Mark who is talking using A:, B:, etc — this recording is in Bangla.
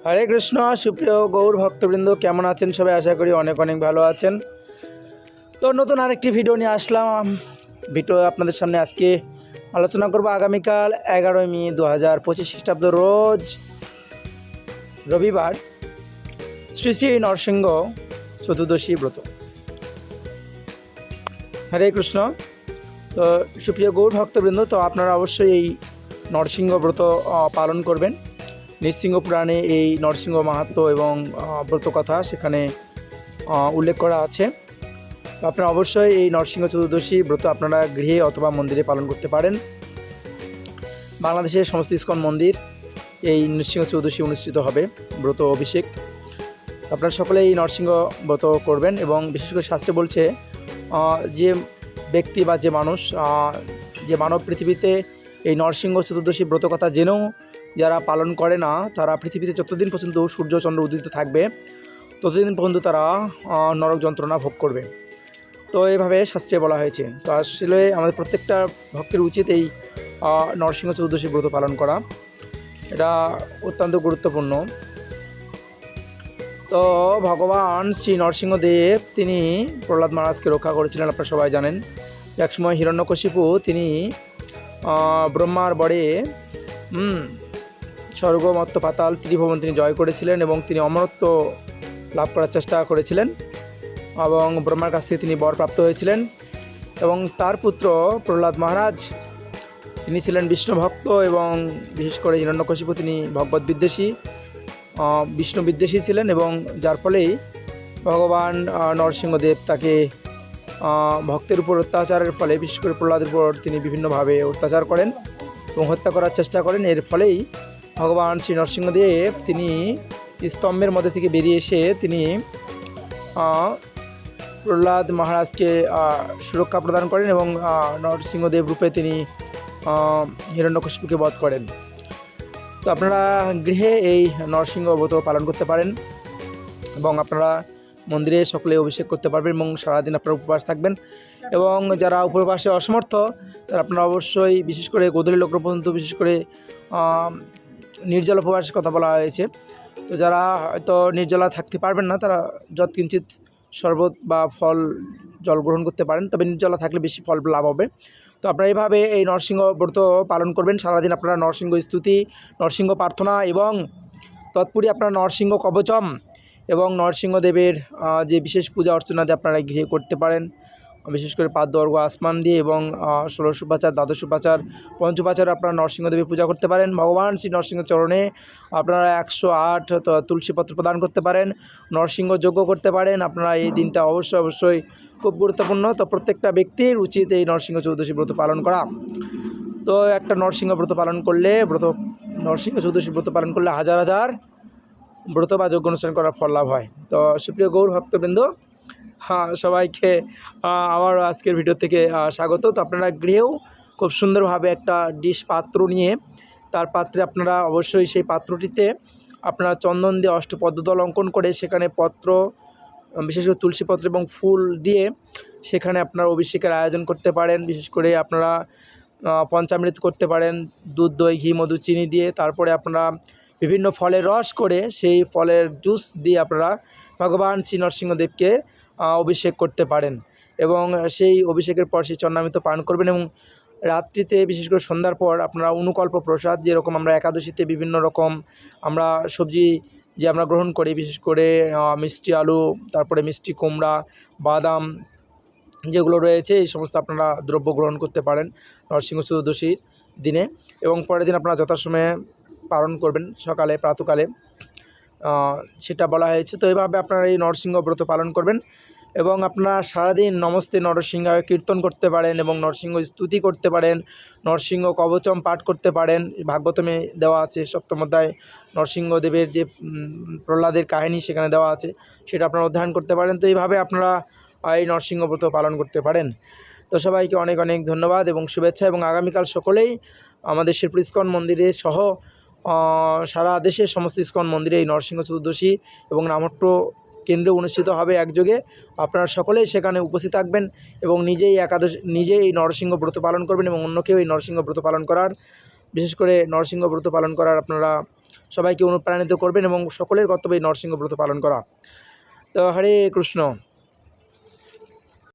A: হরে কৃষ্ণ। সুপ্রিয় গৌর ভক্তবৃন্দ, কেমন আছেন সবাই? আশা করি অনেক অনেক ভালো আছেন। তো নতুন আরেকটি ভিডিও নিয়ে আসলাম। ভিডিও আপনাদের সামনে আজকে আলোচনা করব আগামীকাল 11ই মে 2025 খ্রিস্টাব্দ রোজ রবিবার শ্রী শ্রী নরসিংহ চতুর্দশী ব্রত। হরে কৃষ্ণ। তো সুপ্রিয় গৌর ভক্তবৃন্দ, তো আপনারা অবশ্যই এই নরসিংহ ব্রত পালন করবেন। নৃসিংহ পুরাণে এই নরসিংহ মাহাত্ম্য এবং ব্রত কথা সেখানে উল্লেখ করা আছে। তো আপনারা অবশ্যই এই নরসিংহ চতুর্দশী ব্রত আপনারা গৃহে অথবা মন্দিরে পালন করতে পারেন। বাংলাদেশের সমস্ত ইস্কন মন্দির এই নৃসিংহ চতুর্দশী অনুষ্ঠিত হবে ব্রত অভিষেক। আপনারা সকলে এই নরসিংহ ব্রত করবেন এবং বিশেষ করে শাস্ত্রে বলছে যে ব্যক্তি বা যে মানুষ যে মানব পৃথিবীতে এই নরসিংহ চতুর্দশী ব্রত কথা জেনেও যারা পালন করে না, তারা পৃথিবীতে যতদিন পর্যন্ত সূর্য চন্দ্র উদিত থাকবে ততদিন পর্যন্ত তারা নরক যন্ত্রণা ভোগ করবে। তো এভাবে শাস্ত্রে বলা হয়েছে। তো আসলে আমাদের প্রত্যেকটা ভক্তের উচিত এই নরসিংহ চতুর্দশী ব্রত পালন করা, এটা অত্যন্ত গুরুত্বপূর্ণ। তো ভগবান শ্রী নরসিংহদেব তিনি প্রহ্লাদ মহারাজকে রক্ষা করেছিলেন, আপনারা সবাই জানেন। একসময় হিরণ্যকশিপু তিনি ব্রহ্মার বরে স্বর্গ মর্ত্য পাতাল ত্রিভুবন তিনি জয় করেছিলেন এবং তিনি অমরত্ব লাভ করার চেষ্টা করেছিলেন এবং ব্রহ্মার কাছ থেকে তিনি বর প্রাপ্ত হয়েছিলেন। এবং তার পুত্র প্রহ্লাদ মহারাজ তিনি ছিলেন বিষ্ণু ভক্ত এবং বিশেষ করে হিরণ্যকশিপু তিনি ভগবত বিদ্বেষী বিষ্ণু বিদ্বেষী ছিলেন এবং যার ফলেই ভগবান নরসিংহদেব তাকে ভক্তের উপর অত্যাচারের ফলে বিশেষ করে প্রহ্লাদের উপর তিনি বিভিন্নভাবে অত্যাচার করেন এবং হত্যা করার চেষ্টা করেন। এর ফলেই ভগবান শ্রী নরসিংহদেব তিনি স্তম্ভের মধ্যে থেকে বেরিয়ে এসে তিনি প্রহ্লাদ মহারাজকে সুরক্ষা প্রদান করেন এবং নরসিংহদেব রূপে তিনি হিরণ্যকশিপুকে বধ করেন। তো আপনারা গৃহে এই নরসিংহ ব্রত পালন করতে পারেন এবং আপনারা মন্দিরে সকলে অভিষেক করতে পারবেন এবং সারাদিন আপনারা উপবাস থাকবেন। এবং যারা উপবাসে অসমর্থ তারা আপনারা অবশ্যই বিশেষ করে গোধূলি লগ্ন পর্যন্ত বিশেষ করে নির্জল উপবাসের কথা বলা হয়েছে। তো যারা হয়তো নির্জলা থাকতে পারবেন না তারা যৎকিঞ্চিত শরবত বা ফল জল গ্রহণ করতে পারেন, তবে নির্জলা থাকলে বেশি ফল লাভ হবে। তো আপনারা এইভাবে এই নরসিংহ ব্রত পালন করবেন। সারাদিন আপনারা নরসিংহ স্তুতি, নরসিংহ প্রার্থনা এবং তৎপরে আপনারা নরসিংহ কবচম এবং নরসিংহদেবের যে বিশেষ পূজা অর্চনা দিয়ে আপনারা গৃহে করতে পারেন, বিশেষ করে পাদ্য আসমান দিয়ে এবং 16 উপাচার, দ্বাদশ উপাচার, পঞ্চোপাচার আপনারা নরসিংহদেবের পূজা করতে পারেন। ভগবান শ্রী নরসিংহ চরণে আপনারা 108 তুলসীপত্র প্রদান করতে পারেন, নরসিংহ যজ্ঞ করতে পারেন। আপনারা এই দিনটা অবশ্যই খুব গুরুত্বপূর্ণ। তো প্রত্যেকটা ব্যক্তির উচিত এই নরসিংহ চতুর্দশী ব্রত পালন করা। তো একটা নরসিংহ ব্রত পালন করলে নরসিংহ চতুর্দশী ব্রত পালন করলে হাজার হাজার ব্রত বা যজ্ঞ অনুষ্ঠান করার ফল লাভ হয়। তো সুপ্রিয় গৌর ভক্তবৃন্দ, সবাইকে আবার আজকের ভিডিও থেকে স্বাগত। তো আপনারা গৃহেও খুব সুন্দরভাবে একটা ডিশ পাত্র নিয়ে তার পাত্রে আপনারা অবশ্যই সেই পাত্রটিতে আপনারা চন্দন দিয়ে অষ্টপদ্মদল অঙ্কন করে সেখানে পত্র, বিশেষ করে তুলসী পত্র এবং ফুল দিয়ে সেখানে আপনারা অভিষেকের আয়োজন করতে পারেন। বিশেষ করে আপনারা পঞ্চামৃত করতে পারেন, দুধ, দই, ঘি, মধু, চিনি দিয়ে। তারপরে আপনারা বিভিন্ন ফলের রস করে সেই ফলের জুস দিয়ে আপনারা ভগবান শ্রী নরসিংহদেবকে অভিষেক করতে পারেন এবং সেই অভিষেকের পর সেই চন্নামৃত পান করবেন। এবং রাত্রিতে বিশেষ করে সন্ধ্যার পর আপনারা অনুকল্প প্রসাদ, যেরকম আমরা একাদশীতে বিভিন্ন রকম আমরা সবজি যে আমরা গ্রহণ করি, বিশেষ করে মিষ্টি আলু, তারপরে মিষ্টি কুমড়া, বাদাম যেগুলো রয়েছে, এই সমস্ত আপনারা দ্রব্য গ্রহণ করতে পারেন নরসিংহ চতুর্দশীর দিনে। এবং পরের দিন আপনারা যথাসময়ে পালন করবেন সকালে প্রাতকালে, সেটা বলা হয়েছে। তো এইভাবে আপনারা এই নরসিংহ ব্রত পালন করবেন এবং আপনারা সারাদিন নমস্তে নরসিংহ কীর্তন করতে পারেন এবং নরসিংহ স্তুতি করতে পারেন, নরসিংহ কবচম পাঠ করতে পারেন। ভাগবতমে দেওয়া আছে, সপ্তম অধ্যায় নরসিংহদেবের যে প্রহ্লাদের কাহিনী সেখানে দেওয়া আছে, সেটা আপনারা অধ্যয়ন করতে পারেন। তো এইভাবে আপনারা এই নরসিংহ ব্রত পালন করতে পারেন। তো সবাইকে অনেক অনেক ধন্যবাদ এবং শুভেচ্ছা। এবং আগামীকাল সকলেই আমাদের শিরপুর ইস্কন মন্দিরে সহ সারা দেশের সমস্ত ইস্কন মন্দিরে এই নরসিংহ চতুর্দশী এবং নামহট্ট কেন্দ্রে অনুষ্ঠিত হবে একযোগে। আপনারা সকলেই সেখানে উপস্থিত থাকবেন এবং নিজেই এই নরসিংহ ব্রত পালন করবেন এবং অন্যকেও এই নরসিংহ ব্রত পালন করার বিশেষ করে নরসিংহ ব্রত পালন করার আপনারা সবাইকে অনুপ্রাণিত করবেন এবং সকলের কর্তব্য এই নরসিংহ ব্রত পালন করা। তো হরে কৃষ্ণ।